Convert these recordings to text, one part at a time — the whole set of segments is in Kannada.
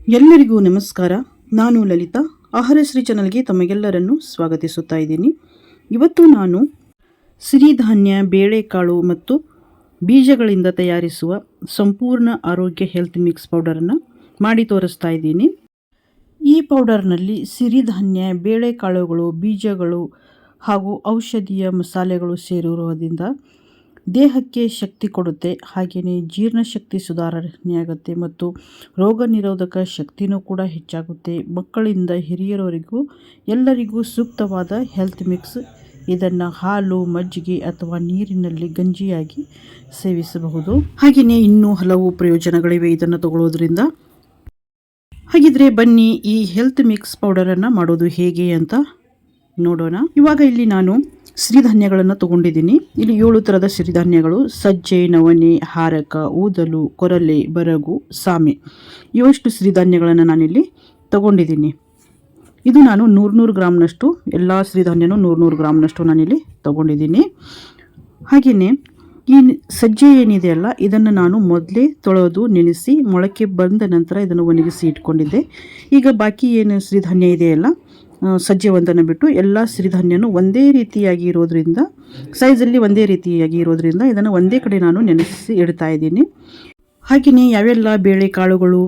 ಎಲ್ಲರಿಗೂ ನಮಸ್ಕಾರ. ನಾನು ಲಲಿತಾ. ಆಹಾರಶ್ರೀ ಚಾನಲ್ಗೆ ತಮಗೆಲ್ಲರನ್ನು ಸ್ವಾಗತಿಸುತ್ತಾ ಇದ್ದೀನಿ. ಇವತ್ತು ನಾನು ಸಿರಿಧಾನ್ಯ, ಬೇಳೆಕಾಳು ಮತ್ತು ಬೀಜಗಳಿಂದ ತಯಾರಿಸುವ ಸಂಪೂರ್ಣ ಆರೋಗ್ಯ ಹೆಲ್ತ್ ಮಿಕ್ಸ್ ಪೌಡರನ್ನು ಮಾಡಿ ತೋರಿಸ್ತಾ ಇದ್ದೀನಿ. ಈ ಪೌಡರ್ನಲ್ಲಿ ಸಿರಿಧಾನ್ಯ, ಬೇಳೆಕಾಳುಗಳು, ಬೀಜಗಳು ಹಾಗೂ ಔಷಧೀಯ ಮಸಾಲೆಗಳು ಸೇರಿರುವುದರಿಂದ ದೇಹಕ್ಕೆ ಶಕ್ತಿ ಕೊಡುತ್ತೆ. ಹಾಗೆಯೇ ಜೀರ್ಣಶಕ್ತಿ ಸುಧಾರಣೆಯಾಗುತ್ತೆ ಮತ್ತು ರೋಗ ನಿರೋಧಕ ಶಕ್ತಿನೂ ಕೂಡ ಹೆಚ್ಚಾಗುತ್ತೆ. ಮಕ್ಕಳಿಂದ ಹಿರಿಯರವರೆಗೂ ಎಲ್ಲರಿಗೂ ಸೂಕ್ತವಾದ ಹೆಲ್ತ್ ಮಿಕ್ಸ್. ಇದನ್ನು ಹಾಲು, ಮಜ್ಜಿಗೆ ಅಥವಾ ನೀರಿನಲ್ಲಿ ಗಂಜಿಯಾಗಿ ಸೇವಿಸಬಹುದು. ಹಾಗೆಯೇ ಇನ್ನೂ ಹಲವು ಪ್ರಯೋಜನಗಳಿವೆ ಇದನ್ನು ತಗೊಳ್ಳೋದ್ರಿಂದ. ಹಾಗಿದ್ರೆ ಬನ್ನಿ ಈ ಹೆಲ್ತ್ ಮಿಕ್ಸ್ ಪೌಡರನ್ನು ಮಾಡೋದು ಹೇಗೆ ಅಂತ ನೋಡೋಣ. ಇವಾಗ ಇಲ್ಲಿ ನಾನು ಸಿರಿಧಾನ್ಯಗಳನ್ನು ತಗೊಂಡಿದ್ದೀನಿ. ಇಲ್ಲಿ 7 ಥರದ ಸಿರಿಧಾನ್ಯಗಳು: ಸಜ್ಜೆ, ನವಣೆ, ಹಾರಕ, ಊದಲು, ಕೊರಲೆ, ಬರಗು, ಸಾಮೆ. ಇವಷ್ಟು ಸಿರಿಧಾನ್ಯಗಳನ್ನು ನಾನಿಲ್ಲಿ ತಗೊಂಡಿದ್ದೀನಿ. ಇದು ನಾನು 100 ಗ್ರಾಮ್ನಷ್ಟು, ಎಲ್ಲ ಸಿರಿಧಾನ್ಯನೂ 100 ಗ್ರಾಮ್ನಷ್ಟು ನಾನಿಲ್ಲಿ ತಗೊಂಡಿದ್ದೀನಿ. ಹಾಗೆಯೇ ಈ ಸಜ್ಜೆ ಏನಿದೆಯಲ್ಲ, ಇದನ್ನು ನಾನು ಮೊದಲೇ ತೊಳೆದು ನೆನೆಸಿ ಮೊಳಕೆ ಬಂದ ನಂತರ ಇದನ್ನು ಒಣಗಿಸಿ ಇಟ್ಕೊಂಡಿದ್ದೆ. ಈಗ ಬಾಕಿ ಏನು ಸಿರಿಧಾನ್ಯ ಇದೆಯಲ್ಲ, ಸಜ್ಜೆ ಒಂದನ್ನು ಬಿಟ್ಟು ಎಲ್ಲ ಸಿರಿಧಾನ್ಯನೂ ಒಂದೇ ರೀತಿಯಾಗಿ ಇರೋದ್ರಿಂದ, ಸೈಜಲ್ಲಿ ಒಂದೇ ರೀತಿಯಾಗಿ ಇರೋದ್ರಿಂದ ಇದನ್ನು ಒಂದೇ ಕಡೆ ನಾನು ನೆನೆಸಿ ಇಡ್ತಾ ಇದ್ದೀನಿ. ಹಾಗೆಯೇ ಯಾವೆಲ್ಲ ಬೇಳೆಕಾಳುಗಳು,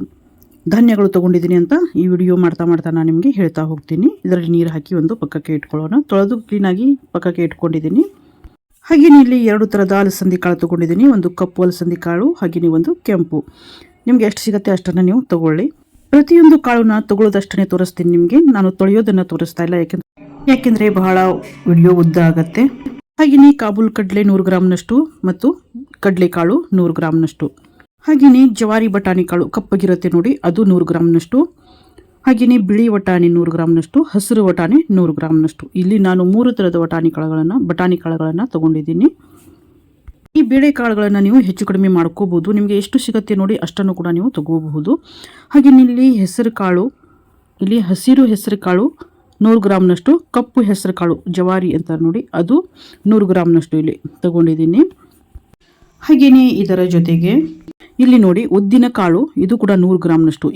ಧಾನ್ಯಗಳು ತೊಗೊಂಡಿದ್ದೀನಿ ಅಂತ ಈ ವಿಡಿಯೋ ಮಾಡ್ತಾ ನಾನು ನಿಮಗೆ ಹೇಳ್ತಾ ಹೋಗ್ತೀನಿ. ಇದರಲ್ಲಿ ನೀರು ಹಾಕಿ ಒಂದು ಪಕ್ಕಕ್ಕೆ ಇಟ್ಕೊಳ್ಳೋಣ. ತೊಳೆದು ಕ್ಲೀನಾಗಿ ಪಕ್ಕಕ್ಕೆ ಇಟ್ಕೊಂಡಿದ್ದೀನಿ. ಹಾಗೆಯೇ ಇಲ್ಲಿ 2 ಥರದ ಅಲಸಂದಿ ಕಾಳು ತೊಗೊಂಡಿದ್ದೀನಿ. ಒಂದು ಕಪ್ಪು ಅಲಸಂದಿ ಕಾಳು, ಹಾಗೆಯೇ ಒಂದು ಕೆಂಪು. ನಿಮಗೆ ಎಷ್ಟು ಸಿಗುತ್ತೆ ಅಷ್ಟನ್ನು ನೀವು ತಗೊಳ್ಳಿ. ಪ್ರತಿಯೊಂದು ಕಾಳನ್ನ ತಗೊಳ್ಳೋದಷ್ಟೇ ತೋರಿಸ್ತೀನಿ ನಿಮಗೆ. ನಾನು ತೊಳೆಯೋದನ್ನು ತೋರಿಸ್ತಾ ಇಲ್ಲ, ಯಾಕೆಂದರೆ ಬಹಳ ವಿಡಿಯೋ ಉದ್ದ ಆಗುತ್ತೆ. ಹಾಗೆಯೇ ಕಾಬೂಲ್ ಕಡಲೆ 100 ಗ್ರಾಮ್ನಷ್ಟು ಮತ್ತು ಕಡಲೆಕಾಳು 100 ಗ್ರಾಮ್ನಷ್ಟು. ಹಾಗೆಯೇ ಜವಾರಿ ಬಟಾಣಿ ಕಾಳು ಕಪ್ಪಗಿರುತ್ತೆ ನೋಡಿ, ಅದು 100 ಗ್ರಾಮ್ನಷ್ಟು. ಹಾಗೆಯೇ ಬಿಳಿ ವಟಾಣಿ 100 ಗ್ರಾಮ್ನಷ್ಟು, ಹಸಿರು ವಟಾಣಿ 100 ಗ್ರಾಮ್ನಷ್ಟು. ಇಲ್ಲಿ ನಾನು 3 ಥರದ ಬಟಾಣಿ ಕಾಳುಗಳನ್ನು ತಗೊಂಡಿದ್ದೀನಿ. ಈ ಬೇಳೆಕಾಳುಗಳನ್ನು ನೀವು ಹೆಚ್ಚು ಕಡಿಮೆ ಮಾಡ್ಕೋಬೋದು. ನಿಮಗೆ ಎಷ್ಟು ಸಿಗುತ್ತೆ ನೋಡಿ ಅಷ್ಟನ್ನು ಕೂಡ ನೀವು ತಗೋಬಹುದು. ಹಾಗೆ ಇಲ್ಲಿ ಹೆಸರು ಕಾಳು, ಇಲ್ಲಿ ಹಸಿರು ಹೆಸರು ಕಾಳು 100 ಗ್ರಾಮ್ನಷ್ಟು, ಕಪ್ಪು ಹೆಸರು ಕಾಳು ಜವಾರಿ ಅಂತ ನೋಡಿ, ಅದು 100 ಗ್ರಾಮ್ನಷ್ಟು ಇಲ್ಲಿ ತಗೊಂಡಿದ್ದೀನಿ. ಹಾಗೆಯೇ ಇದರ ಜೊತೆಗೆ ಇಲ್ಲಿ ನೋಡಿ ಉದ್ದಿನ ಕಾಳು, ಇದು ಕೂಡ 100 ಗ್ರಾಮ್ನಷ್ಟು.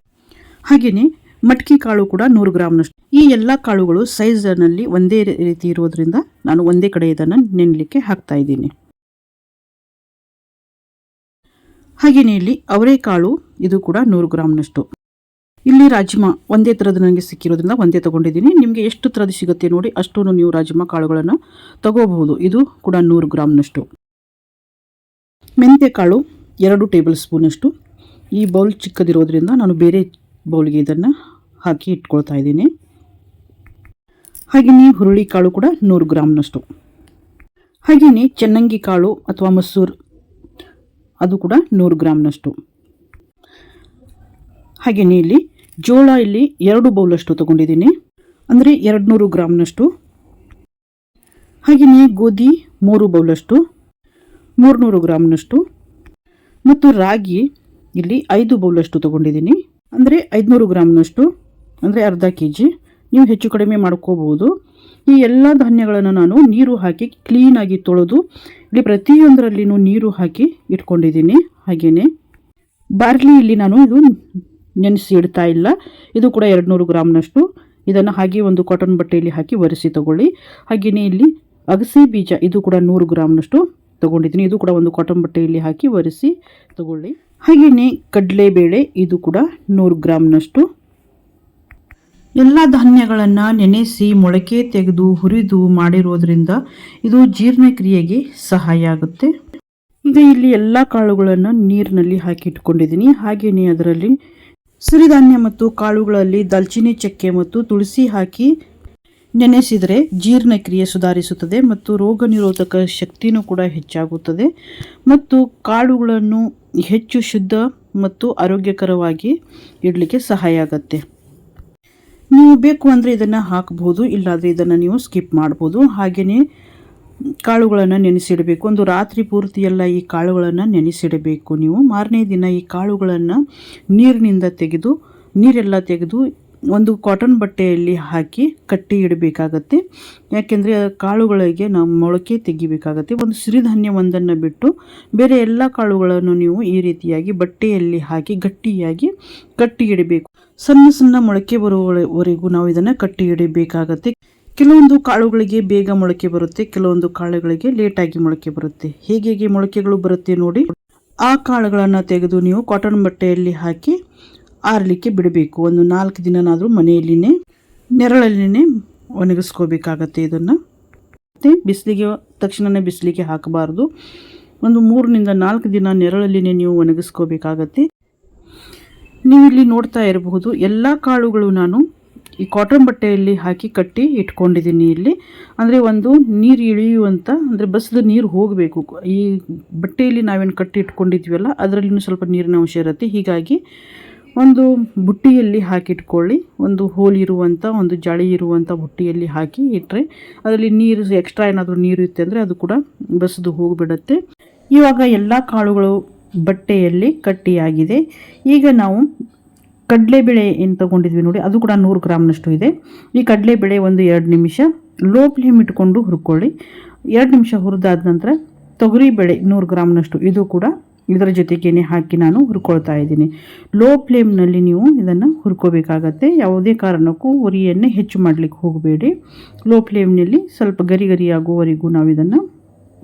ಹಾಗೆಯೇ ಮಟ್ಕಿ ಕಾಳು ಕೂಡ 100 ಗ್ರಾಮ್ನಷ್ಟು. ಈ ಎಲ್ಲ ಕಾಳುಗಳು ಸೈಜ್ನಲ್ಲಿ ಒಂದೇ ರೀತಿ ಇರೋದ್ರಿಂದ ನಾನು ಒಂದೇ ಕಡೆ ಇದನ್ನು ನೆನಲಿಕ್ಕೆ ಹಾಕ್ತಾ ಇದ್ದೀನಿ. ಹಾಗೆಯೇ ಇಲ್ಲಿ ಅವರೆಕಾಳು, ಇದು ಕೂಡ 100 ಗ್ರಾಮ್ನಷ್ಟು. ಇಲ್ಲಿ ರಾಜ್ಮಾ ಒಂದೇ ಥರದ್ದು ನನಗೆ ಸಿಕ್ಕಿರೋದ್ರಿಂದ ಒಂದೇ ತಗೊಂಡಿದ್ದೀನಿ. ನಿಮಗೆ ಎಷ್ಟು ಥರದ್ದು ಸಿಗುತ್ತೆ ನೋಡಿ ಅಷ್ಟು ನೀವು ರಾಜ್ಮಾ ಕಾಳುಗಳನ್ನು ತಗೋಬಹುದು. ಇದು ಕೂಡ 100 ಗ್ರಾಮ್ನಷ್ಟು. ಮೆಂತ್ಯ ಕಾಳು 2 ಟೇಬಲ್ ಸ್ಪೂನಷ್ಟು. ಈ ಬೌಲ್ ಚಿಕ್ಕದಿರೋದ್ರಿಂದ ನಾನು ಬೇರೆ ಬೌಲ್ಗೆ ಇದನ್ನು ಹಾಕಿ ಇಟ್ಕೊಳ್ತಾ ಇದ್ದೀನಿ. ಹಾಗೆಯೇ ಹುರುಳಿ ಕಾಳು ಕೂಡ 100 ಗ್ರಾಮ್ನಷ್ಟು. ಹಾಗೆಯೇ ಚೆನ್ನಂಗಿ ಕಾಳು ಅಥವಾ ಮಸೂರ್, ಅದು ಕೂಡ 100 ಗ್ರಾಮ್ನಷ್ಟು. ಹಾಗೆಯೇ ಇಲ್ಲಿ ಜೋಳ, ಇಲ್ಲಿ 2 ಬೌಲಷ್ಟು ತಗೊಂಡಿದ್ದೀನಿ, ಅಂದರೆ 200 ಗ್ರಾಮ್ನಷ್ಟು. ಹಾಗೆಯೇ ಗೋಧಿ 3 ಬೌಲಷ್ಟು, 300 ಗ್ರಾಮ್ನಷ್ಟು. ಮತ್ತು ರಾಗಿ ಇಲ್ಲಿ 5 ಬೌಲಷ್ಟು ತಗೊಂಡಿದ್ದೀನಿ, ಅಂದರೆ 500 ಗ್ರಾಮ್ನಷ್ಟು, ಅಂದರೆ ಅರ್ಧ kg. ನೀವು ಹೆಚ್ಚು ಕಡಿಮೆ ಮಾಡ್ಕೋಬಹುದು. ಈ ಎಲ್ಲ ಧಾನ್ಯಗಳನ್ನು ನಾನು ನೀರು ಹಾಕಿ ಕ್ಲೀನಾಗಿ ತೊಳೆದು ಇಲ್ಲಿ ಪ್ರತಿಯೊಂದರಲ್ಲಿನೂ ನೀರು ಹಾಕಿ ಇಟ್ಕೊಂಡಿದ್ದೀನಿ. ಹಾಗೆಯೇ ಬಾರ್ಲಿ ಇಲ್ಲಿ ನಾನು ಇದು ನೆನೆಸಿ ಇಡ್ತಾ ಇಲ್ಲ, ಇದು ಕೂಡ 200 ಗ್ರಾಮ್ನಷ್ಟು. ಇದನ್ನು ಹಾಗೆ ಒಂದು ಕಾಟನ್ ಬಟ್ಟೆಯಲ್ಲಿ ಹಾಕಿ ಒರೆಸಿ ತಗೊಳ್ಳಿ. ಹಾಗೆಯೇ ಇಲ್ಲಿ ಅಗಸೆ ಬೀಜ, ಇದು ಕೂಡ 100 ಗ್ರಾಮ್ನಷ್ಟು ತಗೊಂಡಿದ್ದೀನಿ. ಇದು ಕೂಡ ಒಂದು ಕಾಟನ್ ಬಟ್ಟೆಯಲ್ಲಿ ಹಾಕಿ ಒರೆಸಿ ತಗೊಳ್ಳಿ. ಹಾಗೆಯೇ ಕಡಲೆಬೇಳೆ, ಇದು ಕೂಡ 100 ಗ್ರಾಮ್ನಷ್ಟು. ಎಲ್ಲ ಧಾನ್ಯಗಳನ್ನು ನೆನೆಸಿ ಮೊಳಕೆ ತೆಗೆದು ಹುರಿದು ಮಾಡಿರೋದ್ರಿಂದ ಇದು ಜೀರ್ಣಕ್ರಿಯೆಗೆ ಸಹಾಯ ಆಗುತ್ತೆ. ಈಗ ಇಲ್ಲಿ ಎಲ್ಲ ಕಾಳುಗಳನ್ನು ನೀರಿನಲ್ಲಿ ಹಾಕಿ ಇಟ್ಕೊಂಡಿದ್ದೀನಿ. ಹಾಗೆಯೇ ಅದರಲ್ಲಿ ಸಿರಿಧಾನ್ಯ ಮತ್ತು ಕಾಳುಗಳಲ್ಲಿ ದಾಲ್ಚಿನ್ನಿ ಚಕ್ಕೆ ಮತ್ತು ತುಳಸಿ ಹಾಕಿ ನೆನೆಸಿದರೆ ಜೀರ್ಣಕ್ರಿಯೆ ಸುಧಾರಿಸುತ್ತದೆ ಮತ್ತು ರೋಗ ನಿರೋಧಕ ಶಕ್ತಿನೂ ಕೂಡ ಹೆಚ್ಚಾಗುತ್ತದೆ ಮತ್ತು ಕಾಳುಗಳನ್ನು ಹೆಚ್ಚು ಶುದ್ಧ ಮತ್ತು ಆರೋಗ್ಯಕರವಾಗಿ ಇಡಲಿಕ್ಕೆ ಸಹಾಯ ಆಗುತ್ತೆ. ನೀವು ಬೇಕು ಅಂದರೆ ಇದನ್ನು ಹಾಕಬಹುದು, ಇಲ್ಲಾದರೆ ಇದನ್ನು ನೀವು ಸ್ಕಿಪ್ ಮಾಡ್ಬೋದು. ಹಾಗೆಯೇ ಕಾಳುಗಳನ್ನು ನೆನೆಸಿಡಬೇಕು. ಒಂದು ರಾತ್ರಿ ಪೂರ್ತಿಯೆಲ್ಲ ಈ ಕಾಳುಗಳನ್ನು ನೆನೆಸಿಡಬೇಕು. ನೀವು ಮಾರನೇ ದಿನ ಈ ಕಾಳುಗಳನ್ನು ನೀರೆಲ್ಲ ತೆಗೆದು ಒಂದು ಕಾಟನ್ ಬಟ್ಟೆಯಲ್ಲಿ ಹಾಕಿ ಕಟ್ಟಿ ಇಡಬೇಕಾಗತ್ತೆ. ಯಾಕೆಂದರೆ ಕಾಳುಗಳಿಗೆ ನಾವು ಮೊಳಕೆ ತೆಗಿಬೇಕಾಗತ್ತೆ. ಒಂದು ಸಿರಿಧಾನ್ಯ ಒಂದನ್ನು ಬಿಟ್ಟು ಬೇರೆ ಎಲ್ಲ ಕಾಳುಗಳನ್ನು ನೀವು ಈ ರೀತಿಯಾಗಿ ಬಟ್ಟೆಯಲ್ಲಿ ಹಾಕಿ ಗಟ್ಟಿಯಾಗಿ ಕಟ್ಟಿ ಇಡಬೇಕು. ಸಣ್ಣ ಸಣ್ಣ ಮೊಳಕೆ ಬರುವವರೆಗೂ ನಾವು ಇದನ್ನು ಕಟ್ಟಿ ಇಡಬೇಕಾಗತ್ತೆ. ಕೆಲವೊಂದು ಕಾಳುಗಳಿಗೆ ಬೇಗ ಮೊಳಕೆ ಬರುತ್ತೆ, ಕೆಲವೊಂದು ಕಾಳುಗಳಿಗೆ ಲೇಟಾಗಿ ಮೊಳಕೆ ಬರುತ್ತೆ. ಹೇಗೆ ಮೊಳಕೆಗಳು ಬರುತ್ತೆ ನೋಡಿ, ಆ ಕಾಳುಗಳನ್ನು ತೆಗೆದು ನೀವು ಕಾಟನ್ ಬಟ್ಟೆಯಲ್ಲಿ ಹಾಕಿ ಆರಲಿಕ್ಕೆ ಬಿಡಬೇಕು. ಒಂದು 4 ದಿನನಾದರೂ ಮನೆಯಲ್ಲಿನೇ ನೆರಳಲ್ಲಿನೇ ಒಣಗಿಸ್ಕೋಬೇಕಾಗತ್ತೆ. ಇದನ್ನು ಮತ್ತು ಬಿಸಿಲಿಗೆ ತಕ್ಷಣವೇ ಬಿಸಿಲಿಗೆ ಹಾಕಬಾರ್ದು. ಒಂದು 3 ನಿಂದ 4 ದಿನ ನೆರಳಲ್ಲಿನೇ ನೀವು ಒಣಗಿಸ್ಕೋಬೇಕಾಗತ್ತೆ. ನೀವು ಇಲ್ಲಿ ನೋಡ್ತಾ ಇರಬಹುದು, ಎಲ್ಲ ಕಾಳುಗಳು ನಾನು ಈ ಕಾಟನ್ ಬಟ್ಟೆಯಲ್ಲಿ ಹಾಕಿ ಕಟ್ಟಿ ಇಟ್ಕೊಂಡಿದ್ದೀನಿ. ಇಲ್ಲಿ ಅಂದರೆ ಒಂದು ನೀರು ಇಳಿಯುವಂಥ, ಅಂದರೆ ಬಸ್ದ ನೀರು ಹೋಗಬೇಕು. ಈ ಬಟ್ಟೆಯಲ್ಲಿ ನಾವೇನು ಕಟ್ಟಿ ಇಟ್ಕೊಂಡಿದ್ವಲ್ಲ ಅದರಲ್ಲಿನೂ ಸ್ವಲ್ಪ ನೀರಿನ ಅಂಶ ಇರುತ್ತೆ. ಹೀಗಾಗಿ ಒಂದು ಬುಟ್ಟಿಯಲ್ಲಿ ಹಾಕಿಟ್ಕೊಳ್ಳಿ. ಒಂದು ಹೋಲ್ ಇರುವಂಥ, ಒಂದು ಜಾಳಿ ಇರುವಂಥ ಬುಟ್ಟಿಯಲ್ಲಿ ಹಾಕಿ ಇಟ್ಟರೆ ಅದರಲ್ಲಿ ನೀರು ಎಕ್ಸ್ಟ್ರಾ ಏನಾದರೂ ನೀರು ಇರುತ್ತೆ ಅಂದರೆ ಅದು ಕೂಡ ಬಸ್ದು ಹೋಗಿಬಿಡುತ್ತೆ. ಇವಾಗ ಎಲ್ಲ ಕಾಳುಗಳು ಬಟ್ಟೆಯಲ್ಲಿ ಕಟ್ಟಿಯಾಗಿದೆ. ಈಗ ನಾವು ಕಡಲೆಬೇಳೆ ಏನು ತೊಗೊಂಡಿದ್ವಿ ನೋಡಿ, ಅದು ಕೂಡ 100 ಗ್ರಾಮ್ನಷ್ಟು ಇದೆ. ಈ ಕಡಲೆಬೇಳೆ ಒಂದು 2 ನಿಮಿಷ ಲೋ ಫ್ಲೇಮ್ ಇಟ್ಕೊಂಡು ಹುರ್ಕೊಳ್ಳಿ. 2 ನಿಮಿಷ ಹುರಿದಾದ ನಂತರ ತೊಗರಿಬೇಳೆ 100 ಗ್ರಾಮ್ನಷ್ಟು ಇದು ಕೂಡ ಇದರ ಜೊತೆಗೇನೆ ಹಾಕಿ ನಾನು ಹುರ್ಕೊಳ್ತಾ ಇದ್ದೀನಿ. ಲೋ ಫ್ಲೇಮ್ನಲ್ಲಿ ನೀವು ಇದನ್ನು ಹುರ್ಕೋಬೇಕಾಗತ್ತೆ. ಯಾವುದೇ ಕಾರಣಕ್ಕೂ ಉರಿಯನ್ನೇ ಹೆಚ್ಚು ಮಾಡಲಿಕ್ಕೆ ಹೋಗಬೇಡಿ. ಲೋ ಫ್ಲೇಮ್ನಲ್ಲಿ ಸ್ವಲ್ಪ ಗರಿ ಗರಿ ಆಗುವವರೆಗೂ ನಾವು ಇದನ್ನು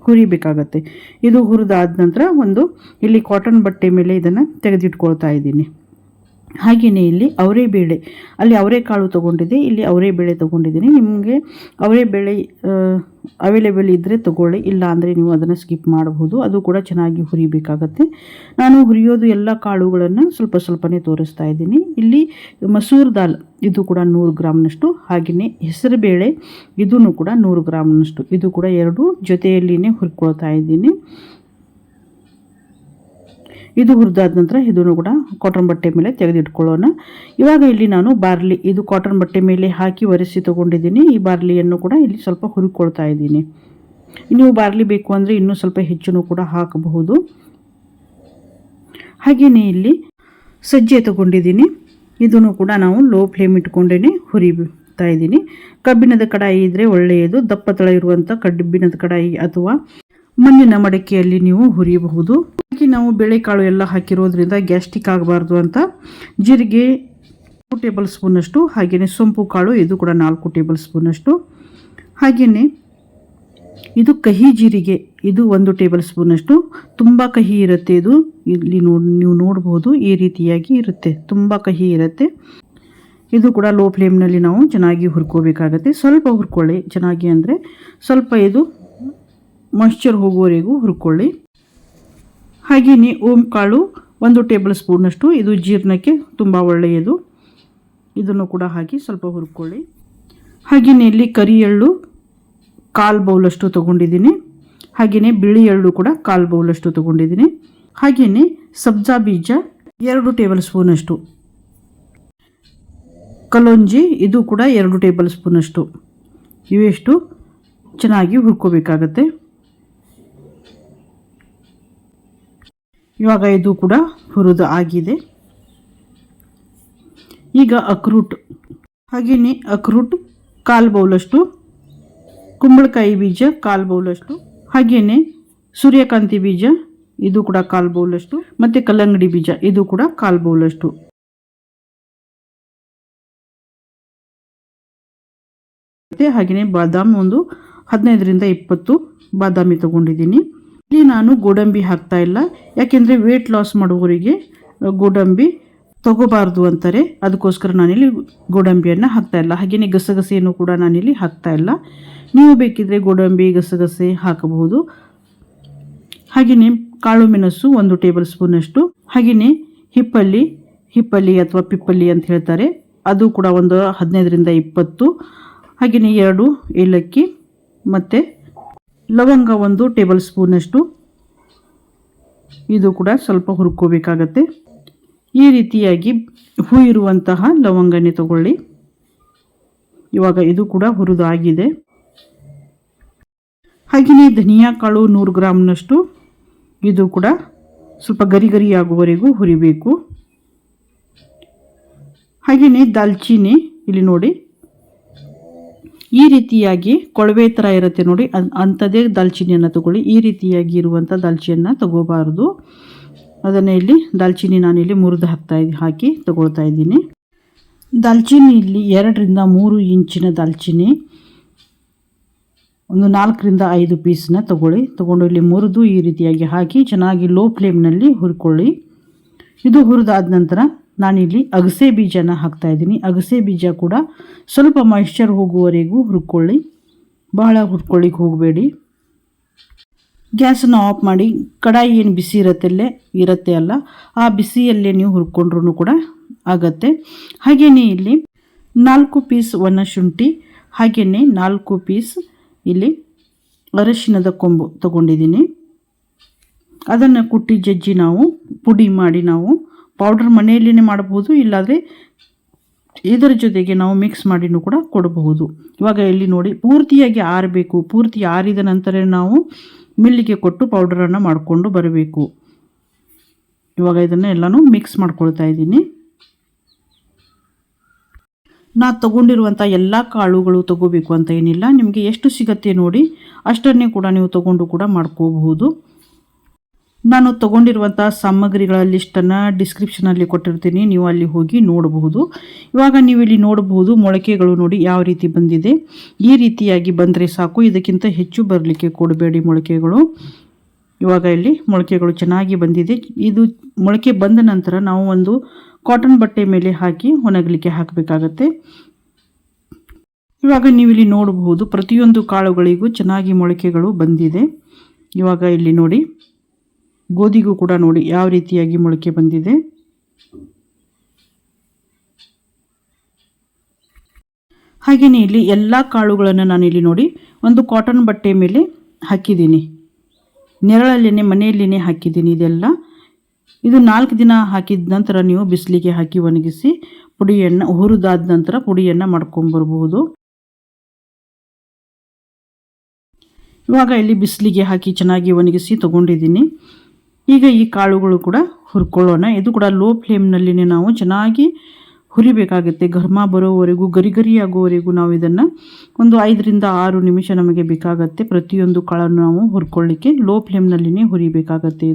ಹುರಿಬೇಕಾಗತ್ತೆ. ಇದು ಹುರಿದಾದ ನಂತರ ಒಂದು ಇಲ್ಲಿ ಕಾಟನ್ ಬಟ್ಟೆ ಮೇಲೆ ಇದನ್ನು ತೆಗೆದಿಟ್ಕೊಳ್ತಾ ಇದ್ದೀನಿ. ಹಾಗೆಯೇ ಇಲ್ಲಿ ಅವರೆಬೇಳೆ, ಅಲ್ಲಿ ಅವರೆಕಾಳು ತೊಗೊಂಡಿದ್ದೆ, ಇಲ್ಲಿ ಅವರೆಬೇಳೆ ತೊಗೊಂಡಿದ್ದೀನಿ. ನಿಮಗೆ ಅವರೆಬೇಳೆ ಅವೈಲೇಬಲ್ ಇದ್ದರೆ ತೊಗೊಳ್ಳಿ, ಇಲ್ಲ ಅಂದರೆ ನೀವು ಅದನ್ನು ಸ್ಕಿಪ್ ಮಾಡಬಹುದು. ಅದು ಕೂಡ ಚೆನ್ನಾಗಿ ಹುರಿಬೇಕಾಗತ್ತೆ. ನಾನು ಹುರಿಯೋದು ಎಲ್ಲ ಕಾಳುಗಳನ್ನು ಸ್ವಲ್ಪ ಸ್ವಲ್ಪನೇ ತೋರಿಸ್ತಾ ಇದ್ದೀನಿ. ಇಲ್ಲಿ ಮಸೂರ್ ದಾಲ್ ಇದು ಕೂಡ 100 ಗ್ರಾಮ್ನಷ್ಟು, ಹಾಗೆಯೇ ಹೆಸರುಬೇಳೆ ಇದೂ ಕೂಡ 100 ಗ್ರಾಮ್ನಷ್ಟು, ಇದು ಕೂಡ 2 ಜೊತೆಯಲ್ಲಿನೇ ಹುರ್ಕೊಳ್ತಾ ಇದ್ದೀನಿ. ಇದು ಹುರಿದಾದ ನಂತರ ಇದನ್ನು ಕೂಡ ಕಾಟನ್ ಬಟ್ಟೆ ಮೇಲೆ ತೆಗೆದಿಟ್ಕೊಳ್ಳೋಣ. ಇವಾಗ ಇಲ್ಲಿ ನಾನು ಬಾರ್ಲಿ, ಇದು ಕಾಟನ್ ಬಟ್ಟೆ ಮೇಲೆ ಹಾಕಿ ಒರೆಸಿ ತೊಗೊಂಡಿದ್ದೀನಿ. ಈ ಬಾರ್ಲಿಯನ್ನು ಕೂಡ ಇಲ್ಲಿ ಸ್ವಲ್ಪ ಹುರಿಕೊಳ್ತಾ ಇದ್ದೀನಿ. ನೀವು ಬಾರ್ಲಿ ಬೇಕು ಅಂದರೆ ಇನ್ನೂ ಸ್ವಲ್ಪ ಹೆಚ್ಚು ಕೂಡ ಹಾಕಬಹುದು. ಹಾಗೆಯೇ ಇಲ್ಲಿ ಸಜ್ಜೆ ತೊಗೊಂಡಿದ್ದೀನಿ. ಇದನ್ನು ಕೂಡ ನಾವು ಲೋ ಫ್ಲೇಮ್ ಇಟ್ಕೊಂಡೇ ಹುರಿತಾ ಇದ್ದೀನಿ. ಕಬ್ಬಿಣದ ಕಡಾಯಿ ಇದ್ದರೆ ಒಳ್ಳೆಯದು. ದಪ್ಪ ತಳ ಇರುವಂಥ ಕಬ್ಬಿಣದ ಕಡಾಯಿ ಅಥವಾ ಮಣ್ಣಿನ ಮಡಕೆಯಲ್ಲಿ ನೀವು ಹುರಿಯಬಹುದು. ನಾವು ಬೇಳೆಕಾಳು ಎಲ್ಲ ಹಾಕಿರೋದ್ರಿಂದ ಗ್ಯಾಸ್ಟ್ರಿಕ್ ಆಗಬಾರ್ದು ಅಂತ ಜೀರಿಗೆ 2 ಟೇಬಲ್ ಸ್ಪೂನಷ್ಟು, ಹಾಗೆಯೇ ಸೊಂಪು ಕಾಳು ಇದು ಕೂಡ 4 ಟೇಬಲ್ ಸ್ಪೂನಷ್ಟು, ಹಾಗೆಯೇ ಇದು ಕಹಿ ಜೀರಿಗೆ ಇದು 1 ಟೇಬಲ್ ಸ್ಪೂನಷ್ಟು. ತುಂಬ ಕಹಿ ಇರುತ್ತೆ ಇದು, ಇಲ್ಲಿ ನೀವು ನೋಡ್ಬೋದು ಈ ರೀತಿಯಾಗಿ ಇರುತ್ತೆ, ತುಂಬ ಕಹಿ ಇರುತ್ತೆ. ಇದು ಕೂಡ ಲೋ ಫ್ಲೇಮ್ನಲ್ಲಿ ನಾವು ಚೆನ್ನಾಗಿ ಹುರ್ಕೋಬೇಕಾಗತ್ತೆ. ಸ್ವಲ್ಪ ಹುರ್ಕೊಳ್ಳಿ ಚೆನ್ನಾಗಿ, ಅಂದರೆ ಸ್ವಲ್ಪ ಇದು ಮಾಯ್ಶ್ಚರ್ ಹೋಗುವವರೆಗೂ ಹುರ್ಕೊಳ್ಳಿ. ಹಾಗೆಯೇ ಓಂ ಕಾಳು 1 ಟೇಬಲ್ ಸ್ಪೂನಷ್ಟು, ಇದು ಜೀರ್ಣಕ್ಕೆ ತುಂಬ ಒಳ್ಳೆಯದು. ಇದನ್ನು ಕೂಡ ಹಾಕಿ ಸ್ವಲ್ಪ ಹುರ್ಕೊಳ್ಳಿ. ಹಾಗೆಯೇ ಇಲ್ಲಿ ಕರಿ ಎಳ್ಳು 1/4 ಬೌಲಷ್ಟು ತೊಗೊಂಡಿದ್ದೀನಿ. ಹಾಗೆಯೇ ಬಿಳಿ ಎಳ್ಳು ಕೂಡ 1/4 ಬೌಲಷ್ಟು ತೊಗೊಂಡಿದ್ದೀನಿ. ಹಾಗೆಯೇ ಸಬ್ಜಾ ಬೀಜ 2 ಟೇಬಲ್ ಸ್ಪೂನಷ್ಟು, ಕಲೋಂಜಿ ಇದು ಕೂಡ 2 ಟೇಬಲ್ ಸ್ಪೂನಷ್ಟು. ಇವೆಷ್ಟು ಚೆನ್ನಾಗಿ ಹುರ್ಕೋಬೇಕಾಗತ್ತೆ. ಇವಾಗ ಇದು ಕೂಡ ಹುರಿದು ಆಗಿದೆ. ಈಗ ಅಕ್ರೂಟ್, ಹಾಗೆಯೇ ಅಕ್ರೂಟ್ 1/4 ಬೌಲಷ್ಟು, ಕುಂಬಳಕಾಯಿ ಬೀಜ 1/4 ಬೌಲಷ್ಟು, ಹಾಗೆಯೇ ಸೂರ್ಯಕಾಂತಿ ಬೀಜ ಇದು ಕೂಡ 1/4 ಬೌಲಷ್ಟು, ಮತ್ತು ಕಲ್ಲಂಗಡಿ ಬೀಜ ಇದು ಕೂಡ 1/4 ಬೌಲಷ್ಟು. ಹಾಗೆಯೇ ಬಾದಾಮಿ ಒಂದು 15ರಿಂದ 20 ಬಾದಾಮಿ ತೊಗೊಂಡಿದ್ದೀನಿ. ಇಲ್ಲಿ ನಾನು ಗೋಡಂಬಿ ಹಾಕ್ತಾ ಇಲ್ಲ, ಯಾಕೆಂದರೆ ವೇಟ್ ಲಾಸ್ ಮಾಡುವವರಿಗೆ ಗೋಡಂಬಿ ತಗೋಬಾರ್ದು ಅಂತಾರೆ, ಅದಕ್ಕೋಸ್ಕರ ನಾನಿಲ್ಲಿ ಗೋಡಂಬಿಯನ್ನು ಹಾಕ್ತಾ ಇಲ್ಲ. ಹಾಗೆಯೇ ಗಸಗಸೆಯನ್ನು ಕೂಡ ನಾನಿಲ್ಲಿ ಹಾಕ್ತಾ ಇಲ್ಲ. ನೀವು ಬೇಕಿದ್ದರೆ ಗೋಡಂಬಿ ಗಸಗಸೆ ಹಾಕಬಹುದು. ಹಾಗೆಯೇ ಕಾಳು ಮೆಣಸು 1 ಟೇಬಲ್ ಸ್ಪೂನಷ್ಟು, ಹಾಗೆಯೇ ಹಿಪ್ಪಲ್ಲಿ ಅಥವಾ ಪಿಪ್ಪಲ್ಲಿ ಅಂತ ಹೇಳ್ತಾರೆ, ಅದು ಕೂಡ ಒಂದು 15ರಿಂದ 20, ಹಾಗೆಯೇ 2 ಏಲಕ್ಕಿ ಮತ್ತು ಲವಂಗ 1 ಟೇಬಲ್ ಸ್ಪೂನಷ್ಟು, ಇದು ಕೂಡ ಸ್ವಲ್ಪ ಹುರ್ಕೋಬೇಕಾಗತ್ತೆ. ಈ ರೀತಿಯಾಗಿ ಹೂ ಇರುವಂತಹ ಲವಂಗನೇ ತಗೊಳ್ಳಿ. ಇವಾಗ ಇದು ಕೂಡ ಹುರಿದಾಗಿದೆ. ಹಾಗೆಯೇ ಧನಿಯಾ ಕಾಳು 100 ಗ್ರಾಮ್ನಷ್ಟು, ಇದು ಕೂಡ ಸ್ವಲ್ಪ ಗರಿ ಗರಿ ಆಗುವವರೆಗೂ ಹುರಿಬೇಕು. ಹಾಗೆಯೇ ದಾಲ್ಚಿನ್ನಿ ಇಲ್ಲಿ ನೋಡಿ ಈ ರೀತಿಯಾಗಿ ಕೊಳವೆ ಥರ ಇರುತ್ತೆ ನೋಡಿ, ಅಂಥದ್ದೇ ದಾಲ್ಚಿನ್ನಿಯನ್ನು ತಗೊಳ್ಳಿ. ಈ ರೀತಿಯಾಗಿ ಇರುವಂಥ ದಾಲ್ಚಿನ್ನಿಯನ್ನು ತಗೋಬಾರ್ದು. ಅದನ್ನು ಇಲ್ಲಿ ದಾಲ್ಚಿನ್ನಿ ನಾನಿಲ್ಲಿ ಮುರಿದು ಹಾಕಿ ತಗೊಳ್ತಾ ಇದ್ದೀನಿ. ದಾಲ್ಚಿನ್ನಿ ಇಲ್ಲಿ 2ರಿಂದ 3 ಇಂಚಿನ ದಾಲ್ಚಿನ್ನಿ ಒಂದು 4ರಿಂದ 5 ಪೀಸ್ನ ತಗೊಂಡು ಇಲ್ಲಿ ಮುರಿದು ಈ ರೀತಿಯಾಗಿ ಹಾಕಿ ಚೆನ್ನಾಗಿ ಲೋ ಫ್ಲೇಮ್ನಲ್ಲಿ ಹುರ್ಕೊಳ್ಳಿ. ಇದು ಹುರಿದಾದ ನಂತರ ನಾನಿಲ್ಲಿ ಅಗಸೆ ಬೀಜನ ಹಾಕ್ತಾಯಿದ್ದೀನಿ. ಅಗಸೆ ಬೀಜ ಕೂಡ ಸ್ವಲ್ಪ ಮಾಯಿಶ್ಚರ್ ಹೋಗುವವರೆಗೂ ಹುರ್ಕೊಳ್ಳಿ, ಬಹಳ ಹುರ್ಕೊಳ್ಳಿಕ್ಕೆ ಹೋಗಬೇಡಿ. ಗ್ಯಾಸನ್ನು ಆಫ್ ಮಾಡಿ ಕಡಾಯಿ ಏನು ಬಿಸಿ ಇರುತ್ತೆ ಅಲ್ಲ, ಆ ಬಿಸಿಯಲ್ಲೇ ನೀವು ಹುರ್ಕೊಂಡ್ರೂ ಕೂಡ ಆಗತ್ತೆ. ಹಾಗೆಯೇ ಇಲ್ಲಿ 4 ಪೀಸ್ ಒಣಶುಂಠಿ, ಹಾಗೆಯೇ 4 ಪೀಸ್ ಇಲ್ಲಿ ಅರಿಶಿಣದ ಕೊಂಬು ತಗೊಂಡಿದ್ದೀನಿ. ಅದನ್ನು ಕುಟ್ಟಿ ಜಜ್ಜಿ ನಾವು ಪುಡಿ ಮಾಡಿ ನಾವು ಪೌಡರ್ ಮನೆಯಲ್ಲೇ ಮಾಡಬಹುದು, ಇಲ್ಲಾಂದರೆ ಇದರ ಜೊತೆಗೆ ನಾವು ಮಿಕ್ಸ್ ಮಾಡಿನೂ ಕೂಡ ಕೊಡಬಹುದು. ಇವಾಗ ಇಲ್ಲಿ ನೋಡಿ ಪೂರ್ತಿಯಾಗಿ ಆರಬೇಕು. ಪೂರ್ತಿ ಆರಿದ ನಂತರ ನಾವು ಮಿಲ್ಲಿಗೆ ಕೊಟ್ಟು ಪೌಡರನ್ನು ಮಾಡಿಕೊಂಡು ಬರಬೇಕು. ಇವಾಗ ಇದನ್ನು ಎಲ್ಲನೂ ಮಿಕ್ಸ್ ಮಾಡ್ಕೊಳ್ತಾ ಇದ್ದೀನಿ. ನಾನು ತಗೊಂಡಿರುವಂಥ ಎಲ್ಲ ಕಾಳುಗಳು ತಗೋಬೇಕು ಅಂತ ಏನಿಲ್ಲ, ನಿಮಗೆ ಎಷ್ಟು ಸಿಗತ್ತೆ ನೋಡಿ ಅಷ್ಟನ್ನೇ ಕೂಡ ನೀವು ತಗೊಂಡು ಕೂಡ ಮಾಡ್ಕೋಬಹುದು. ನಾನು ತಗೊಂಡಿರುವಂಥ ಸಾಮಗ್ರಿಗಳ ಲಿಸ್ಟನ್ನು ಡಿಸ್ಕ್ರಿಪ್ಷನಲ್ಲಿ ಕೊಟ್ಟಿರ್ತೀನಿ, ನೀವು ಅಲ್ಲಿ ಹೋಗಿ ನೋಡಬಹುದು. ಇವಾಗ ನೀವು ಇಲ್ಲಿ ನೋಡಬಹುದು ಮೊಳಕೆಗಳು ನೋಡಿ ಯಾವ ರೀತಿ ಬಂದಿದೆ. ಈ ರೀತಿಯಾಗಿ ಬಂದರೆ ಸಾಕು, ಇದಕ್ಕಿಂತ ಹೆಚ್ಚು ಬರಲಿಕ್ಕೆ ಕೊಡಬೇಡಿ ಮೊಳಕೆಗಳು. ಇವಾಗ ಇಲ್ಲಿ ಮೊಳಕೆಗಳು ಚೆನ್ನಾಗಿ ಬಂದಿದೆ. ಇದು ಮೊಳಕೆ ಬಂದ ನಂತರ ನಾವು ಒಂದು ಕಾಟನ್ ಬಟ್ಟೆ ಮೇಲೆ ಹಾಕಿ ಒಣಗಲಿಕ್ಕೆ ಹಾಕಬೇಕಾಗತ್ತೆ. ಇವಾಗ ನೀವು ಇಲ್ಲಿ ನೋಡಬಹುದು ಪ್ರತಿಯೊಂದು ಕಾಳುಗಳಿಗೂ ಚೆನ್ನಾಗಿ ಮೊಳಕೆಗಳು ಬಂದಿದೆ. ಇವಾಗ ಇಲ್ಲಿ ನೋಡಿ ಗೋಧಿಗೂ ಕೂಡ ನೋಡಿ ಯಾವ ರೀತಿಯಾಗಿ ಮೊಳಕೆ ಬಂದಿದೆ. ಹಾಗೆಯೇ ಇಲ್ಲಿ ಎಲ್ಲ ಕಾಳುಗಳನ್ನು ನಾನಿಲ್ಲಿ ನೋಡಿ ಒಂದು ಕಾಟನ್ ಬಟ್ಟೆ ಮೇಲೆ ಹಾಕಿದ್ದೀನಿ, ನೆರಳಲ್ಲೇ ಮನೆಯಲ್ಲೇ ಹಾಕಿದ್ದೀನಿ. ಇದು 4 ದಿನ ಹಾಕಿದ ನಂತರ ನೀವು ಬಿಸಿಲಿಗೆ ಹಾಕಿ ಒಣಗಿಸಿ ಪುಡಿಯನ್ನು ಹುರಿದಾದ ನಂತರ ಪುಡಿಯನ್ನು ಮಾಡ್ಕೊಂಬರ್ಬೋದು. ಇವಾಗ ಇಲ್ಲಿ ಬಿಸಿಲಿಗೆ ಹಾಕಿ ಚೆನ್ನಾಗಿ ಒಣಗಿಸಿ ತಗೊಂಡಿದ್ದೀನಿ. ಈಗ ಈ ಕಾಳುಗಳು ಕೂಡ ಹುರ್ಕೊಳ್ಳೋಣ. ಇದು ಕೂಡ ಲೋ ಫ್ಲೇಮ್ನಲ್ಲಿನೇ ನಾವು ಚೆನ್ನಾಗಿ ಹುರಿಬೇಕಾಗುತ್ತೆ. ಘರ್ಮ ಬರೋವರೆಗೂ ಗರಿ ಆಗೋವರೆಗೂ ನಾವು ಇದನ್ನು ಒಂದು 5ರಿಂದ 6 ನಿಮಿಷ ನಮಗೆ ಬೇಕಾಗತ್ತೆ. ಪ್ರತಿಯೊಂದು ಕಾಳನ್ನು ನಾವು ಹುರ್ಕೊಳ್ಳಿಕ್ಕೆ ಲೋ ಫ್ಲೇಮ್ನಲ್ಲಿನೇ ಹುರಿಬೇಕಾಗತ್ತೆ.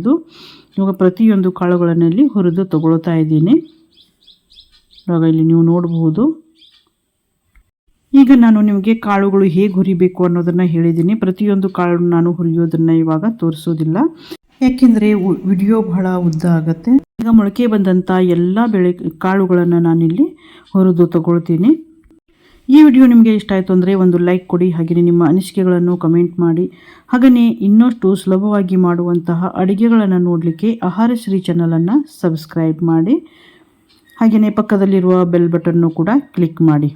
ಇವಾಗ ಪ್ರತಿಯೊಂದು ಕಾಳುಗಳನ್ನಲ್ಲಿ ಹುರಿದು ತಗೊಳ್ತಾ ಇದ್ದೀನಿ. ಇವಾಗ ಇಲ್ಲಿ ನೀವು ನೋಡಬಹುದು. ಈಗ ನಾನು ನಿಮಗೆ ಕಾಳುಗಳು ಹೇಗೆ ಹುರಿಬೇಕು ಅನ್ನೋದನ್ನು ಹೇಳಿದ್ದೀನಿ. ಪ್ರತಿಯೊಂದು ಕಾಳು ನಾನು ಹುರಿಯೋದನ್ನು ಇವಾಗ ತೋರಿಸೋದಿಲ್ಲ, ಯಾಕೆಂದರೆ ವಿಡಿಯೋ ಬಹಳ ಉದ್ದ ಆಗುತ್ತೆ. ಈಗ ಮೊಳಕೆ ಬಂದಂಥ ಎಲ್ಲ ಕಾಳುಗಳನ್ನು ನಾನಿಲ್ಲಿ ಹುರಿದು ತಗೊಳ್ತೀನಿ. ಈ ವಿಡಿಯೋ ನಿಮಗೆ ಇಷ್ಟ ಆಯಿತು ಅಂದರೆ ಒಂದು ಲೈಕ್ ಕೊಡಿ, ಹಾಗೆಯೇ ನಿಮ್ಮ ಅನಿಸಿಕೆಗಳನ್ನು ಕಮೆಂಟ್ ಮಾಡಿ. ಹಾಗೆಯೇ ಇನ್ನಷ್ಟು ಸುಲಭವಾಗಿ ಮಾಡುವಂತಹ ಅಡುಗೆಗಳನ್ನು ನೋಡಲಿಕ್ಕೆ ಆಹಾರಶ್ರೀ ಚಾನಲನ್ನು ಸಬ್ಸ್ಕ್ರೈಬ್ ಮಾಡಿ. ಹಾಗೆಯೇ ಪಕ್ಕದಲ್ಲಿರುವ ಬೆಲ್ ಬಟನ್ನು ಕೂಡ ಕ್ಲಿಕ್ ಮಾಡಿ.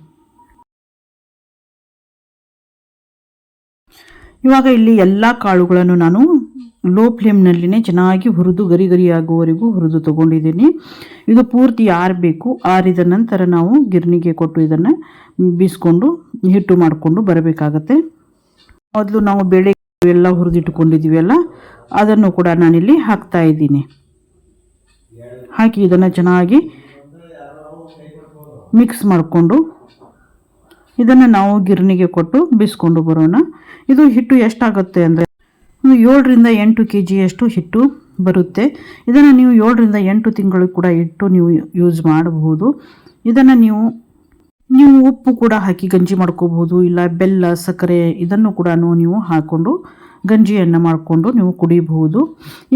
ಇವಾಗ ಇಲ್ಲಿ ಎಲ್ಲ ಕಾಳುಗಳನ್ನು ನಾನು ಲೋ ಫ್ಲೇಮ್ನಲ್ಲಿನೇ ಚೆನ್ನಾಗಿ ಹುರಿದು ಗರಿ ಆಗುವವರೆಗೂ ಹುರಿದು ತಗೊಂಡಿದ್ದೀನಿ. ಇದು ಪೂರ್ತಿ ಆರಬೇಕು. ಆರಿದ ನಂತರ ನಾವು ಗಿರಣಿಗೆ ಕೊಟ್ಟು ಇದನ್ನು ಬೀಸ್ಕೊಂಡು ಹಿಟ್ಟು ಮಾಡಿಕೊಂಡು ಬರಬೇಕಾಗತ್ತೆ. ಮೊದಲು ನಾವು ಬೇಳೆ ಎಲ್ಲ ಹುರಿದಿಟ್ಟುಕೊಂಡಿದ್ದೀವಲ್ಲ ಅದನ್ನು ಕೂಡ ನಾನಿಲ್ಲಿ ಹಾಕ್ತಾ ಇದ್ದೀನಿ. ಹಾಕಿ ಇದನ್ನು ಚೆನ್ನಾಗಿ ಮಿಕ್ಸ್ ಮಾಡಿಕೊಂಡು ಇದನ್ನು ನಾವು ಗಿರಣಿಗೆ ಕೊಟ್ಟು ಬೀಸ್ಕೊಂಡು ಬರೋಣ. ಇದು ಹಿಟ್ಟು ಎಷ್ಟಾಗುತ್ತೆ ಅಂದರೆ 7ರಿಂದ 8 kg ಹಿಟ್ಟು ಬರುತ್ತೆ. ಇದನ್ನು ನೀವು 7ರಿಂದ 8 ತಿಂಗಳು ಕೂಡ ಇಟ್ಟು ನೀವು ಯೂಸ್ ಮಾಡಬಹುದು. ಇದನ್ನು ನೀವು ಉಪ್ಪು ಕೂಡ ಹಾಕಿ ಗಂಜಿ ಮಾಡ್ಕೋಬಹುದು, ಇಲ್ಲ ಬೆಲ್ಲ ಸಕ್ಕರೆ ಇದನ್ನು ಕೂಡ ನೀವು ಹಾಕ್ಕೊಂಡು ಗಂಜಿಯನ್ನು ಮಾಡಿಕೊಂಡು ನೀವು ಕುಡಿಯಬಹುದು.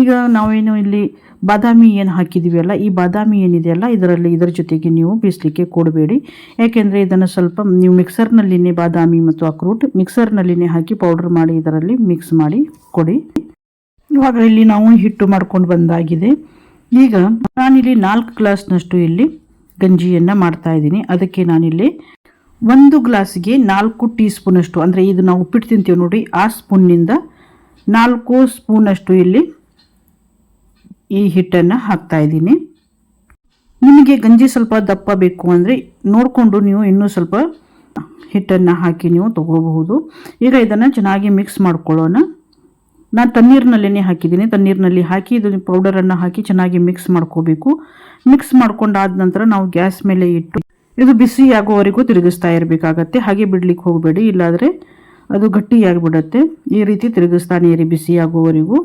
ಈಗ ನಾವೇನು ಇಲ್ಲಿ ಬಾದಾಮಿ ಏನು ಹಾಕಿದ್ದೀವಿ ಈ ಬಾದಾಮಿ ಏನಿದೆಯಲ್ಲ ಇದರ ಜೊತೆಗೆ ನೀವು ಬೀಸಲಿಕ್ಕೆ ಕೊಡಬೇಡಿ. ಯಾಕೆಂದರೆ ಇದನ್ನು ಸ್ವಲ್ಪ ನೀವು ಮಿಕ್ಸರ್ನಲ್ಲಿನೇ ಬಾದಾಮಿ ಮತ್ತು ಅಕ್ರೂಟ್ ಮಿಕ್ಸರ್ನಲ್ಲಿನೇ ಹಾಕಿ ಪೌಡರ್ ಮಾಡಿ ಇದರಲ್ಲಿ ಮಿಕ್ಸ್ ಮಾಡಿ ಕೊಡಿ. ಇವಾಗ ಇಲ್ಲಿ ನಾವು ಹಿಟ್ಟು ಮಾಡ್ಕೊಂಡು ಬಂದಾಗಿದೆ. ಈಗ ನಾನಿಲ್ಲಿ 4 ಗ್ಲಾಸ್ನಷ್ಟು ಇಲ್ಲಿ ಗಂಜಿಯನ್ನು ಮಾಡ್ತಾ ಇದ್ದೀನಿ. ಅದಕ್ಕೆ ನಾನಿಲ್ಲಿ 1 ಗ್ಲಾಸಿಗೆ 4 ಟೀ ಸ್ಪೂನಷ್ಟು, ಅಂದರೆ ಇದು ನಾವು ಉಪ್ಪಿಟ್ಟು ತಿಂತೀವಿ ನೋಡಿ ಆ ಸ್ಪೂನ್ನಿಂದ 4 ಸ್ಪೂನಷ್ಟು ಇಲ್ಲಿ ಈ ಹಿಟ್ಟನ್ನು ಹಾಕ್ತಾ ಇದ್ದೀನಿ. ನಿಮಗೆ ಗಂಜಿ ಸ್ವಲ್ಪ ದಪ್ಪ ಬೇಕು ಅಂದರೆ ನೋಡಿಕೊಂಡು ನೀವು ಇನ್ನೂ ಸ್ವಲ್ಪ ಹಿಟ್ಟನ್ನು ಹಾಕಿ ನೀವು ತಗೋಬಹುದು. ಈಗ ಇದನ್ನು ಚೆನ್ನಾಗಿ ಮಿಕ್ಸ್ ಮಾಡ್ಕೊಳ್ಳೋಣ. ನಾನು ತಣ್ಣೀರಿನಲ್ಲೇ ಹಾಕಿದ್ದೀನಿ. ತಣ್ಣೀರಿನಲ್ಲಿ ಹಾಕಿ ಇದು ಪೌಡರನ್ನು ಹಾಕಿ ಚೆನ್ನಾಗಿ ಮಿಕ್ಸ್ ಮಾಡ್ಕೋಬೇಕು. ಮಿಕ್ಸ್ ಮಾಡ್ಕೊಂಡಾದ ನಂತರ ನಾವು ಗ್ಯಾಸ್ ಮೇಲೆ ಇಟ್ಟು ಇದು ಬಿಸಿ ಆಗೋವರೆಗೂ ತಿರುಗಿಸ್ತಾ ಇರಬೇಕಾಗತ್ತೆ. ಹಾಗೆ ಬಿಡ್ಲಿಕ್ಕೆ ಹೋಗಬೇಡಿ, ಇಲ್ಲಾದರೆ ಅದು ಗಟ್ಟಿಯಾಗಿಬಿಡುತ್ತೆ. ಈ ರೀತಿ ತಿರುಗಿಸ್ತಾನೆ ಇರಿ ಬಿಸಿ ಆಗೋವರೆಗೂ.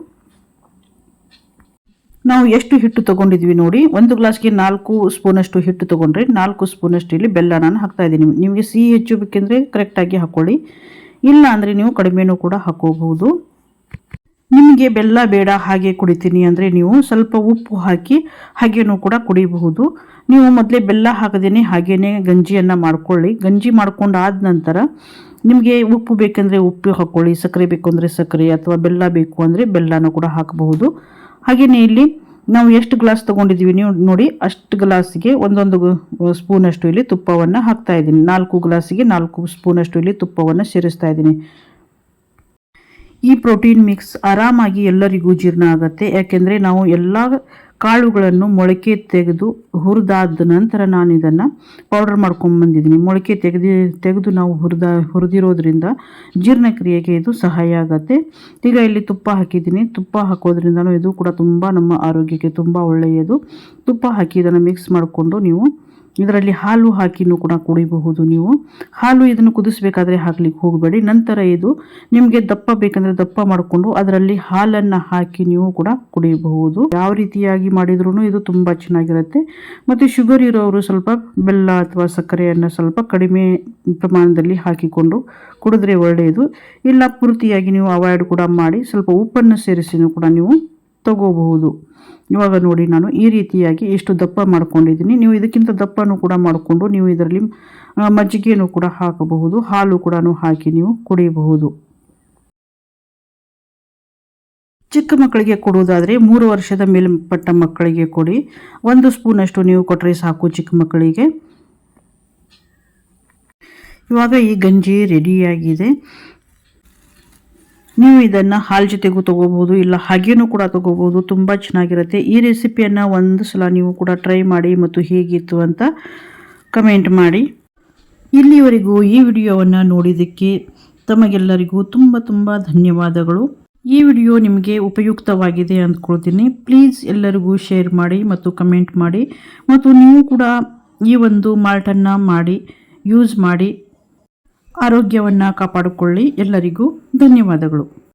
ನಾವು ಎಷ್ಟು ಹಿಟ್ಟು ತೊಗೊಂಡಿದ್ವಿ ನೋಡಿ, 1 ಗ್ಲಾಸ್ಗೆ 4 ಸ್ಪೂನಷ್ಟು ಹಿಟ್ಟು ತೊಗೊಂಡ್ರೆ 4 ಸ್ಪೂನಷ್ಟು ಇಲ್ಲಿ ಬೆಲ್ಲ ನಾನು ಹಾಕ್ತಾ ಇದ್ದೀನಿ. ನಿಮಗೆ ಸಿಹಿ ಹೆಚ್ಚು ಬೇಕೆಂದರೆ ಕರೆಕ್ಟಾಗಿ ಹಾಕ್ಕೊಳ್ಳಿ, ಇಲ್ಲ ಅಂದರೆ ನೀವು ಕಡಿಮೆನೂ ಕೂಡ ಹಾಕೋಬಹುದು. ನಿಮಗೆ ಬೆಲ್ಲ ಬೇಡ ಹಾಗೆ ಕುಡಿತೀನಿ ಅಂದರೆ ನೀವು ಸ್ವಲ್ಪ ಉಪ್ಪು ಹಾಕಿ ಹಾಗೇನೂ ಕೂಡ ಕುಡಿಯಬಹುದು. ನೀವು ಮೊದಲೇ ಬೆಲ್ಲ ಹಾಕದೇನೆ ಹಾಗೇನೆ ಗಂಜಿಯನ್ನು ಮಾಡ್ಕೊಳ್ಳಿ. ಗಂಜಿ ಮಾಡ್ಕೊಂಡು ಆದ ನಂತರ ನಿಮಗೆ ಉಪ್ಪು ಬೇಕೆಂದರೆ ಉಪ್ಪು ಹಾಕ್ಕೊಳ್ಳಿ, ಸಕ್ಕರೆ ಬೇಕು ಅಂದರೆ ಸಕ್ಕರೆ, ಅಥವಾ ಬೆಲ್ಲ ಬೇಕು ಅಂದರೆ ಬೆಲ್ಲನೂ ಕೂಡ ಹಾಕಬಹುದು. ಹಾಗೆಯೇ ಇಲ್ಲಿ ನಾವು ಎಷ್ಟು ಗ್ಲಾಸ್ ತೊಗೊಂಡಿದ್ದೀವಿ ನೀವು ನೋಡಿ, ಅಷ್ಟು ಗ್ಲಾಸಿಗೆ ಒಂದೊಂದು ಸ್ಪೂನಷ್ಟು ಇಲ್ಲಿ ತುಪ್ಪವನ್ನು ಹಾಕ್ತಾ ಇದ್ದೀನಿ. 4 ಗ್ಲಾಸಿಗೆ 4 ಸ್ಪೂನಷ್ಟು ಇಲ್ಲಿ ತುಪ್ಪವನ್ನು ಸೇರಿಸ್ತಾ ಇದ್ದೀನಿ. ಈ ಪ್ರೋಟೀನ್ ಮಿಕ್ಸ್ ಆರಾಮಾಗಿ ಎಲ್ಲರಿಗೂ ಜೀರ್ಣ ಆಗುತ್ತೆ. ಯಾಕೆಂದರೆ ನಾವು ಎಲ್ಲ ಕಾಳುಗಳನ್ನು ಮೊಳಕೆ ತೆಗೆದು ಹುರಿದಾದ ನಂತರ ನಾನು ಇದನ್ನು ಪೌಡರ್ ಮಾಡ್ಕೊಂಡು ಬಂದಿದ್ದೀನಿ. ಮೊಳಕೆ ತೆಗೆದು ನಾವು ಹುರಿದಿರೋದ್ರಿಂದ ಜೀರ್ಣಕ್ರಿಯೆಗೆ ಇದು ಸಹಾಯ ಆಗುತ್ತೆ. ಈಗ ಇಲ್ಲಿ ತುಪ್ಪ ಹಾಕಿದ್ದೀನಿ. ತುಪ್ಪ ಹಾಕೋದ್ರಿಂದನೂ ಇದು ಕೂಡ ತುಂಬ ನಮ್ಮ ಆರೋಗ್ಯಕ್ಕೆ ತುಂಬ ಒಳ್ಳೆಯದು. ತುಪ್ಪ ಹಾಕಿ ಇದನ್ನು ಮಿಕ್ಸ್ ಮಾಡಿಕೊಂಡು ನೀವು ಇದರಲ್ಲಿ ಹಾಲು ಹಾಕಿನೂ ಕೂಡ ಕುಡಿಬಹುದು. ನೀವು ಹಾಲು ಇದನ್ನು ಕುದಿಸಬೇಕಾದ್ರೆ ಹಾಕ್ಲಿಕ್ಕೆ ಹೋಗಬೇಡಿ. ನಂತರ ಇದು ನಿಮಗೆ ದಪ್ಪ ಬೇಕಂದರೆ ದಪ್ಪ ಮಾಡಿಕೊಂಡು ಅದರಲ್ಲಿ ಹಾಲನ್ನು ಹಾಕಿ ನೀವು ಕೂಡ ಕುಡಿಯಬಹುದು. ಯಾವ ರೀತಿಯಾಗಿ ಮಾಡಿದ್ರೂ ಇದು ತುಂಬ ಚೆನ್ನಾಗಿರುತ್ತೆ. ಮತ್ತು ಶುಗರ್ ಇರೋರು ಸ್ವಲ್ಪ ಬೆಲ್ಲ ಅಥವಾ ಸಕ್ಕರೆಯನ್ನು ಸ್ವಲ್ಪ ಕಡಿಮೆ ಪ್ರಮಾಣದಲ್ಲಿ ಹಾಕಿಕೊಂಡು ಕುಡಿದ್ರೆ ಒಳ್ಳೆಯದು. ಇಲ್ಲ ಪೂರ್ತಿಯಾಗಿ ನೀವು ಅವಾಯ್ಡ್ ಕೂಡ ಮಾಡಿ ಸ್ವಲ್ಪ ಉಪ್ಪನ್ನು ಸೇರಿಸಿನೂ ಕೂಡ ನೀವು ತಗೋಬಹುದು. ಇವಾಗ ನೋಡಿ, ನಾನು ಈ ರೀತಿಯಾಗಿ ಎಷ್ಟು ದಪ್ಪ ಮಾಡ್ಕೊಂಡಿದ್ದೀನಿ. ನೀವು ಇದಕ್ಕಿಂತ ದಪ್ಪನೂ ಕೂಡ ಮಾಡಿಕೊಂಡು ನೀವು ಇದರಲ್ಲಿ ಮಜ್ಜಿಗೆನೂ ಕೂಡ ಹಾಕಬಹುದು, ಹಾಲು ಕೂಡ ಹಾಕಿ ನೀವು ಕುಡಿಯಬಹುದು. ಚಿಕ್ಕ ಮಕ್ಕಳಿಗೆ ಕೊಡುವುದಾದರೆ 3 ವರ್ಷದ ಮೇಲ್ಪಟ್ಟ ಮಕ್ಕಳಿಗೆ ಕೊಡಿ. 1 ಸ್ಪೂನಷ್ಟು ನೀವು ಕೊಟ್ಟರೆ ಸಾಕು ಚಿಕ್ಕ ಮಕ್ಕಳಿಗೆ. ಇವಾಗ ಈ ಗಂಜಿ ರೆಡಿಯಾಗಿದೆ. ನೀವು ಇದನ್ನು ಹಾಲು ಜೊತೆಗೂ ತೊಗೋಬೋದು, ಇಲ್ಲ ಹಾಗೇನೂ ಕೂಡ ತೊಗೋಬೋದು. ತುಂಬ ಚೆನ್ನಾಗಿರುತ್ತೆ. ಈ ರೆಸಿಪಿಯನ್ನು ಒಂದು ಸಲ ನೀವು ಕೂಡ ಟ್ರೈ ಮಾಡಿ ಮತ್ತು ಹೇಗಿತ್ತು ಅಂತ ಕಮೆಂಟ್ ಮಾಡಿ. ಇಲ್ಲಿವರೆಗೂ ಈ ವಿಡಿಯೋವನ್ನು ನೋಡಿದ್ದಕ್ಕೆ ತಮಗೆಲ್ಲರಿಗೂ ತುಂಬ ಧನ್ಯವಾದಗಳು. ಈ ವಿಡಿಯೋ ನಿಮಗೆ ಉಪಯುಕ್ತವಾಗಿದೆ ಅಂದ್ಕೊಳ್ತೀನಿ. ಪ್ಲೀಸ್ ಎಲ್ಲರಿಗೂ ಶೇರ್ ಮಾಡಿ ಮತ್ತು ಕಮೆಂಟ್ ಮಾಡಿ. ಮತ್ತು ನೀವು ಕೂಡ ಈ ಒಂದು ಮಾಲ್ಟನ್ನು ಮಾಡಿ ಯೂಸ್ ಮಾಡಿ ಆರೋಗ್ಯವನ್ನು ಕಾಪಾಡಿಕೊಳ್ಳಿ. ಎಲ್ಲರಿಗೂ ಧನ್ಯವಾದಗಳು.